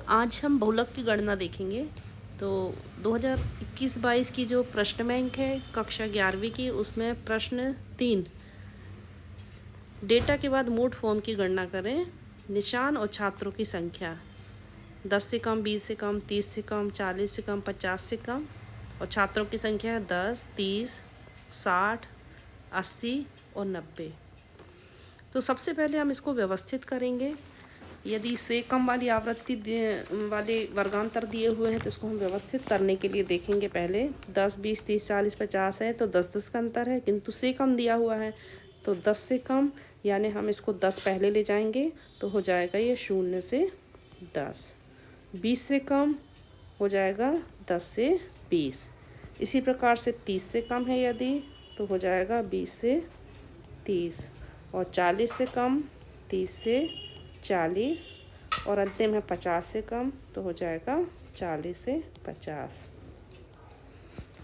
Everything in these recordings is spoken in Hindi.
आज हम बहुलक की गणना देखेंगे। तो 2021-22 की जो प्रश्न बैंक है कक्षा 11वीं की, उसमें प्रश्न 3, डेटा के बाद मोड फॉर्म की गणना करें। निशान और छात्रों की संख्या 10 से कम, 20 से कम, 30 से कम, 40 से कम, 50 से कम, और छात्रों की संख्या है 10, 30, 60, 80 और 90। तो सबसे पहले हम इसको व्यवस्थित करेंगे। यदि से कम वाली आवृत्ति वाले वर्गांतर दिए हुए हैं तो इसको हम व्यवस्थित करने के लिए देखेंगे। पहले 10, 20, 30, 40, 50 है तो 10-10 का अंतर है, किंतु से कम दिया हुआ है तो 10 से कम, यानी हम इसको 10 पहले ले जाएंगे तो हो जाएगा ये 0 से 10। 20 से कम हो जाएगा 10 से 20। इसी प्रकार से 30 से कम है यदि तो हो जाएगा 20 से 30, और 40 से कम 30 से 40, और अंतिम है 50 से कम तो हो जाएगा 40 से 50।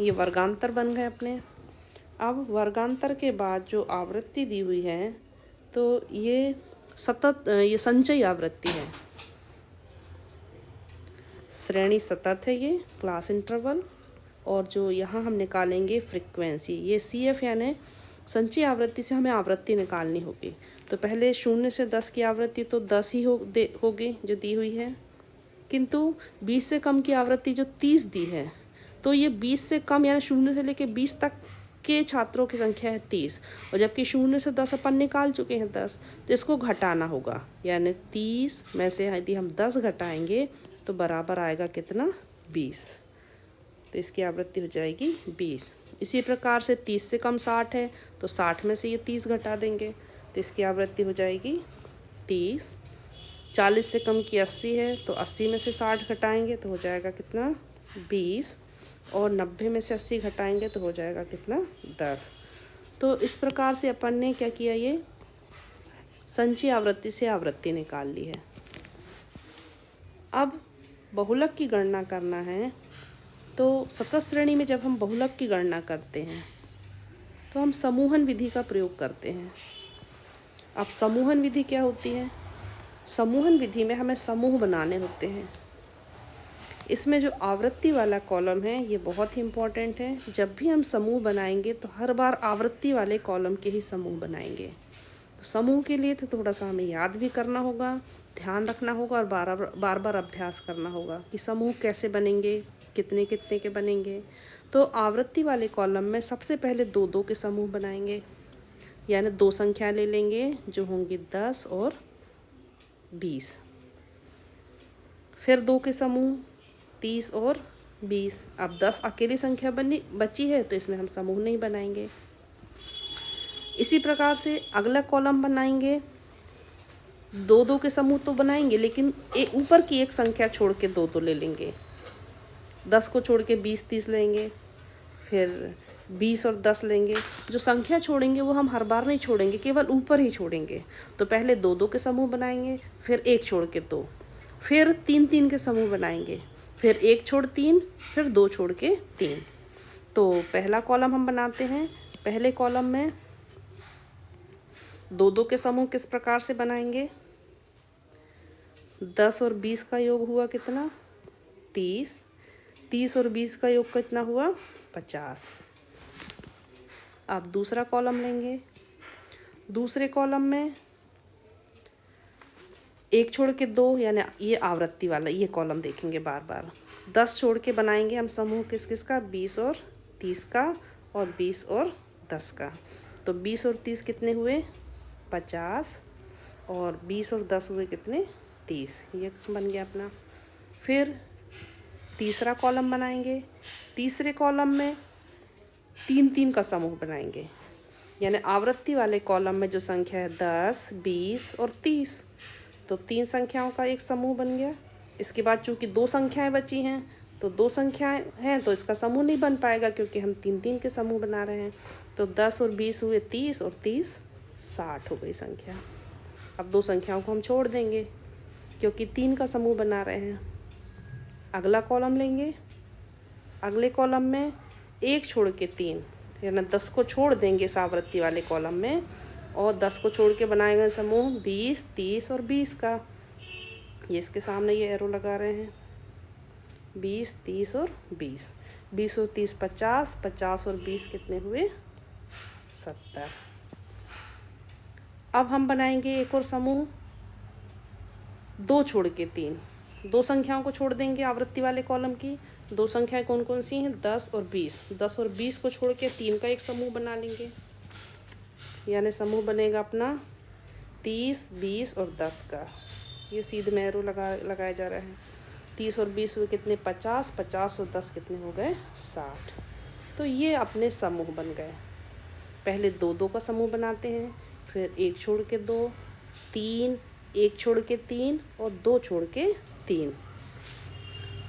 ये वर्गांतर बन गए अपने। अब वर्गांतर के बाद जो आवृत्ति दी हुई है तो ये ये संचयी आवृत्ति है, श्रेणी सतत है, ये क्लास इंटरवल। और जो यहाँ हम निकालेंगे फ्रीक्वेंसी, ये CF यानी संचयी आवृत्ति से हमें आवृत्ति निकालनी होगी। तो पहले 0 से 10 की आवृत्ति तो 10 ही होगी जो दी हुई है, किंतु 20 से कम की आवृत्ति जो 30 दी है तो ये 20 से कम यानी 0 से लेकर 20 तक के छात्रों की संख्या है 30, और जबकि 0 से 10 अपन निकाल चुके हैं 10, तो इसको घटाना होगा, यानी 30 में से यदि हम 10 घटाएंगे तो बराबर आएगा कितना, 20। तो इसकी आवृत्ति हो जाएगी 20। इसी प्रकार से 30 से कम 60 है तो 60 में से ये 30 घटा देंगे तो इसकी आवृत्ति हो जाएगी 30। 40 से कम की 80 है तो 80 में से 60 घटाएंगे तो हो जाएगा कितना, 20, और 90 में से 80 घटाएंगे तो हो जाएगा कितना, 10। तो इस प्रकार से अपन ने क्या किया, ये संचयी आवृत्ति से आवृत्ति निकाल ली है। अब बहुलक की गणना करना है। तो सतत श्रेणी में जब हम बहुलक की गणना करते हैं तो हम समूहन विधि का प्रयोग करते हैं। अब समूहन विधि क्या होती है? समूहन विधि में हमें समूह बनाने होते हैं। इसमें जो आवृत्ति वाला कॉलम है ये बहुत ही इम्पोर्टेंट है। जब भी हम समूह बनाएंगे तो हर बार आवृत्ति वाले कॉलम के ही समूह बनाएंगे। तो समूह के लिए तो थोड़ा सा हमें याद भी करना होगा, ध्यान रखना होगा, और बार बार अभ्यास करना होगा कि समूह कैसे बनेंगे, कितने कितने के बनेंगे। तो आवृत्ति वाले कॉलम में सबसे पहले 2-2 के समूह बनाएंगे, यानी 2 संख्या ले लेंगे जो होंगी 10 और 20। फिर 2 के समूह 30 और 20। अब 10 अकेली संख्या बची है तो इसमें हम समूह नहीं बनाएंगे। इसी प्रकार से अगला कॉलम बनाएंगे, 2-2 के समूह तो बनाएंगे लेकिन ऊपर की एक संख्या छोड़ के 2-2 ले लेंगे। 10 को छोड़ के 20, 30 लेंगे, फिर 20 और 10 लेंगे। जो संख्या छोड़ेंगे वो हम हर बार नहीं छोड़ेंगे, केवल ऊपर ही छोड़ेंगे। तो पहले 2-2 के समूह बनाएंगे, फिर 1 छोड़ के 2, फिर 3-3 के समूह बनाएंगे, फिर 1 छोड़ 3, फिर 2 छोड़ के 3। तो पहला कॉलम हम बनाते हैं। पहले कॉलम में 2-2 के समूह किस प्रकार से बनाएंगे, 10 और 20 का योग हुआ कितना, 30। 30 और 20 का योग कितना हुआ, 50। अब दूसरा कॉलम लेंगे। दूसरे कॉलम में 1 छोड़ के 2, यानी ये आवृत्ति वाला ये कॉलम देखेंगे बार बार। 10 छोड़ के बनाएंगे हम समूह किस किस का, 20 और 30 का, और 20 और 10 का। तो 20 और 30 कितने हुए, 50, और 20 और 10 हुए कितने, 30। ये बन गया अपना। फिर तीसरा कॉलम बनाएंगे। तीसरे कॉलम में 3-3 का समूह बनाएंगे, यानी आवृत्ति वाले कॉलम में जो संख्या है 10, 20 और 30, तो 3 संख्याओं का एक समूह बन गया। इसके बाद चूंकि 2 संख्याएं बची हैं तो 2 संख्याएं हैं तो इसका समूह नहीं बन पाएगा क्योंकि हम 3-3 के समूह बना रहे हैं। तो 10 और 20 हुए 30, और 30 60 हो गई संख्या। अब 2 संख्याओं को हम छोड़ देंगे क्योंकि 3 का समूह बना रहे हैं। अगला कॉलम लेंगे। अगले कॉलम में 1 छोड़ के 3, यानी 10 को छोड़ देंगे इस आवृत्ति वाले कॉलम में, और 10 को छोड़ के बनाएंगे समूह 20, 30 और 20 का। ये इसके सामने ये एरो लगा रहे हैं, 20, 30 और 20, 20 और 30 50, 50 और 20 कितने हुए 70। अब हम बनाएंगे एक और समूह, 2 छोड़ के 3, 2 संख्याओं को छोड़ देंगे आवृत्ति वाले कॉलम की। 2 संख्याएं कौन कौन सी हैं, 10 और 20, 10 और 20 को छोड़ के 3 का एक समूह बना लेंगे, यानी समूह बनेगा अपना 30, 20 और 10 का। ये सीधे में एरो लगाया जा रहा है। 30 और 20 हुए कितने 50, 50 और 10 कितने हो गए 60। तो ये अपने समूह बन गए। पहले 2-2 का समूह बनाते हैं, फिर 1 छोड़ के 2, 3, 1 छोड़ के 3 और 2 छोड़ के 3।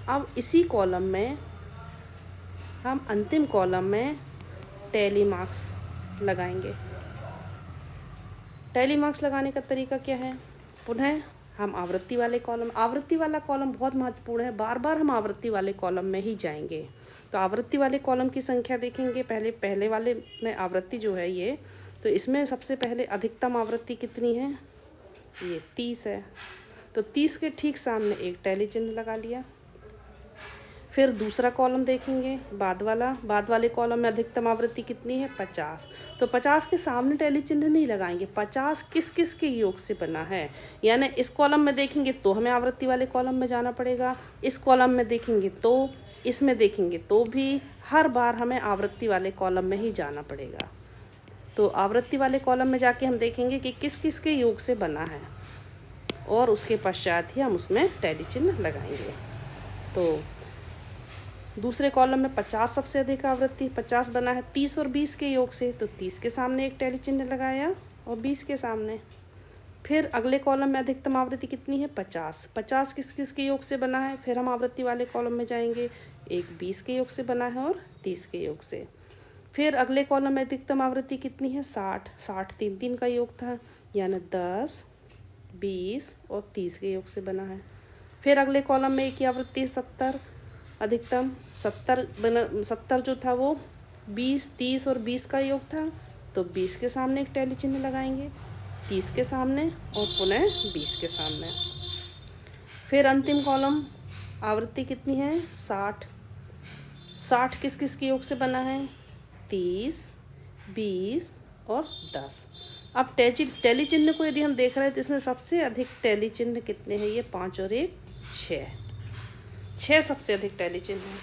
अब इसी कॉलम में हम अंतिम कॉलम में टैली मार्क्स लगाएंगे। टैली मार्क्स लगाने का तरीका क्या है, पुनः हम आवृत्ति वाले कॉलम, आवृत्ति वाला कॉलम बहुत महत्वपूर्ण है, बार बार हम आवृत्ति वाले कॉलम में ही जाएंगे। तो आवृत्ति वाले कॉलम की संख्या देखेंगे, पहले वाले में आवृत्ति जो है ये, तो इसमें सबसे पहले अधिकतम आवृत्ति कितनी है, ये 30 है। तो 30 के ठीक सामने एक टैली चिन्ह लगा लिया। फिर दूसरा कॉलम देखेंगे, बाद वाले कॉलम में अधिकतम आवृत्ति कितनी है 50। तो 50 के सामने टैली चिन्ह नहीं लगाएंगे, 50 किस किस के योग से बना है, यानी इस कॉलम में देखेंगे तो हमें आवृत्ति वाले कॉलम में जाना पड़ेगा, इस कॉलम में देखेंगे तो, इसमें देखेंगे तो भी हर बार हमें आवृत्ति वाले कॉलम में ही जाना पड़ेगा। तो आवृत्ति वाले कॉलम में जाके हम देखेंगे कि किस किस के योग से बना है और उसके पश्चात ही हम उसमें टैली चिन्ह लगाएंगे। तो दूसरे कॉलम में 50 सबसे अधिक आवृत्ति, 50 बना है 30 और 20 के योग से, तो 30 के सामने एक टैली चिन्ह लगाया और 20 के सामने। फिर अगले कॉलम में अधिकतम आवृत्ति कितनी है 50, 50 किस किस के योग से बना है, फिर हम आवृत्ति वाले कॉलम में जाएंगे, एक 20 के योग से बना है और 30 के योग से। फिर अगले कॉलम में अधिकतम आवृत्ति कितनी है 60, 60 3 का योग था, यानी 10, 20 और 30 के योग से बना है। फिर अगले कॉलम में एक की आवृत्ति 70, अधिकतम 70 जो था वो 20, 30 और 20 का योग था, तो 20 के सामने एक टैली चिन्ह लगाएंगे, 30 के सामने और पुनः 20 के सामने। फिर अंतिम कॉलम आवृत्ति कितनी है 60, 60 किस किस के योग से बना है 30, 20 और 10। अब टैली चिन्ह को यदि हम देख रहे हैं तो इसमें सबसे अधिक टैली चिन्ह कितने हैं, ये 5 और 1 6 सबसे अधिक टैली चिन्ह है।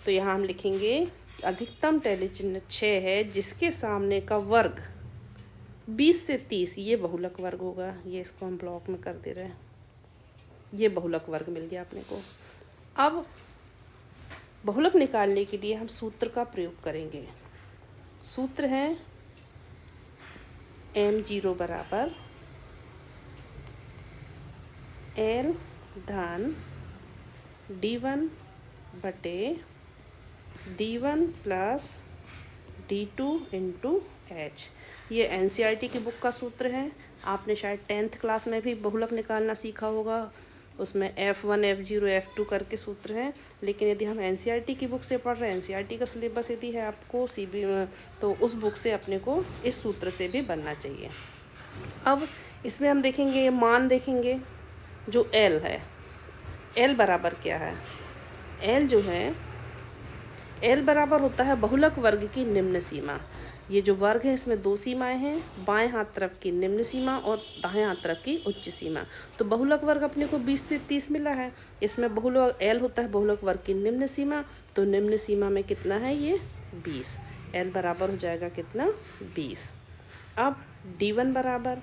तो यहाँ हम लिखेंगे अधिकतम टैली चिन्ह 6 है, जिसके सामने का वर्ग 20 से 30 ये बहुलक वर्ग होगा। ये इसको हम ब्लॉक में कर दे रहे हैं, ये बहुलक वर्ग मिल गया अपने को। अब बहुलक निकालने के लिए हम सूत्र का प्रयोग करेंगे। सूत्र है m0 बराबर L धन D1 बटे D1 plus D2 into H। ये NCERT की बुक का सूत्र है। आपने शायद 10th क्लास में भी बहुलक निकालना सीखा होगा, उसमें F1 F0 F2 करके सूत्र हैं। लेकिन यदि हम NCERT की बुक से पढ़ रहे हैं, NCERT का सिलेबस यदि है आपको तो उस बुक से अपने को इस सूत्र से भी बनना चाहिए। अब इसमें हम देखेंगे मान, देखेंगे जो L है, L बराबर क्या है, L जो है L बराबर होता है बहुलक वर्ग की निम्न सीमा। ये जो वर्ग है इसमें 2 सीमाएं हैं, बाएं हाथ तरफ की निम्न सीमा और दाएं हाथ तरफ की उच्च सीमा। तो बहुलक वर्ग अपने को 20 से 30 मिला है, इसमें बहुलक L होता है बहुलक वर्ग की निम्न सीमा, तो निम्न सीमा में कितना है ये 20, L बराबर हो जाएगा कितना 20। अब D1 बराबर,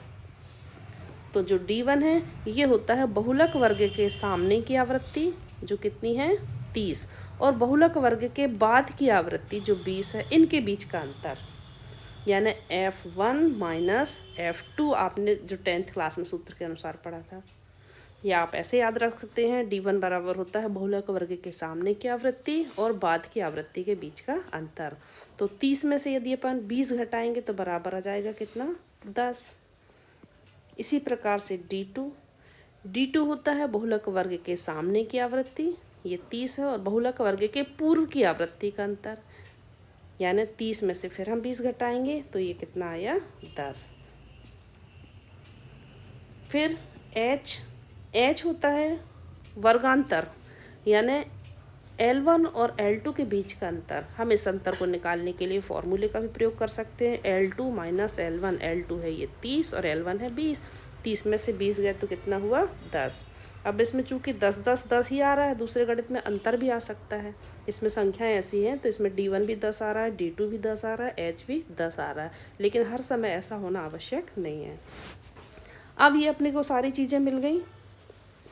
तो जो D1 है ये होता है बहुलक वर्ग के सामने की आवृत्ति जो कितनी है 30 और बहुलक वर्ग के बाद की आवृत्ति जो 20 है, इनके बीच का अंतर, यानी F1 माइनस F2 आपने जो 10th क्लास में सूत्र के अनुसार पढ़ा था। या आप ऐसे याद रख सकते हैं, D1 बराबर होता है बहुलक वर्ग के सामने की आवृत्ति और बाद की आवृत्ति के बीच का अंतर। तो 30 में से यदि अपन 20 घटाएंगे तो बराबर आ जाएगा कितना 10। इसी प्रकार से D2 होता है बहुलक वर्ग के सामने की आवृत्ति, ये 30 है, और बहुलक वर्ग के पूर्व की आवृत्ति का अंतर, यानी 30 में से फिर हम 20 घटाएंगे तो ये कितना आया 10। फिर H एच होता है वर्गांतर, यानी L1 और L2 के बीच का अंतर। हम इस अंतर को निकालने के लिए फॉर्मूले का भी प्रयोग कर सकते हैं। L2 माइनस L1, L2 है ये 30 और L1 है 20। 30 में से 20 गए तो कितना हुआ 10। अब इसमें चूंकि 10 10 10 ही आ रहा है, दूसरे गणित में अंतर भी आ सकता है। इसमें संख्याएं ऐसी हैं तो इसमें D1 भी 10 आ रहा है, D2 भी 10 आ रहा है, H भी 10 आ रहा है, लेकिन हर समय ऐसा होना आवश्यक नहीं है। अब ये अपने को सारी चीज़ें मिल गई,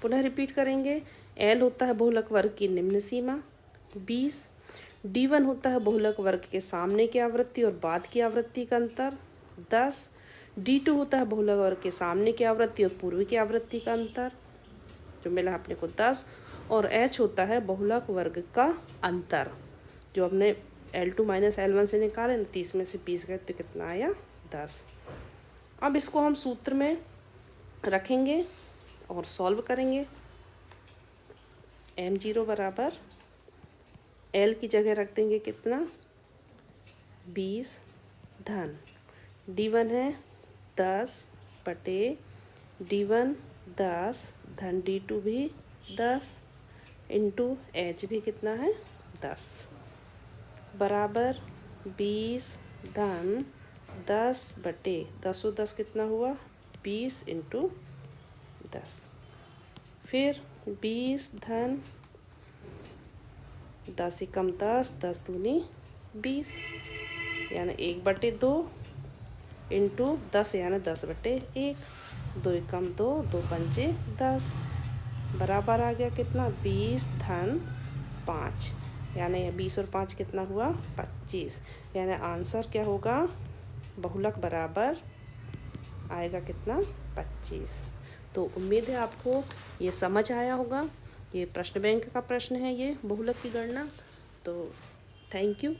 पुनः रिपीट करेंगे। L होता है बहुलक वर्ग की निम्न सीमा 20। D1 होता है बहुलक वर्ग के सामने की आवृत्ति और बाद की आवृत्ति का अंतर 10। D2 होता है बहुलक वर्ग के सामने की आवृत्ति और पूर्व की आवृत्ति का अंतर, जो मिला अपने को 10। और H होता है बहुलक वर्ग का अंतर, जो हमने L2 माइनस L1 से निकाले ना, 30 में से 20 गए तो कितना आया 10। अब इसको हम सूत्र में रखेंगे और सॉल्व करेंगे। m0 बराबर L की जगह रख देंगे कितना 20 धन D1 है 10 बटे D1 10 धन D2 भी 10 इंटू H भी कितना है 10 बराबर 20 धन 10 बटे 10 कितना हुआ 20 इंटू 10, फिर 20 धन 10 एकम 10, 10 दूनी 20, यानी 1/2 इंटू 10 यानी 10/1, 2 एकम 2, 2 पंचे 10, बराबर आ गया कितना 20 धन 5, यानी 20 और 5 कितना हुआ 25, यानी आंसर क्या होगा बहुलक बराबर आएगा कितना 25। तो उम्मीद है आपको ये समझ आया होगा। ये प्रश्न बैंक का प्रश्न है, ये बहुलक की गणना। तो थैंक यू।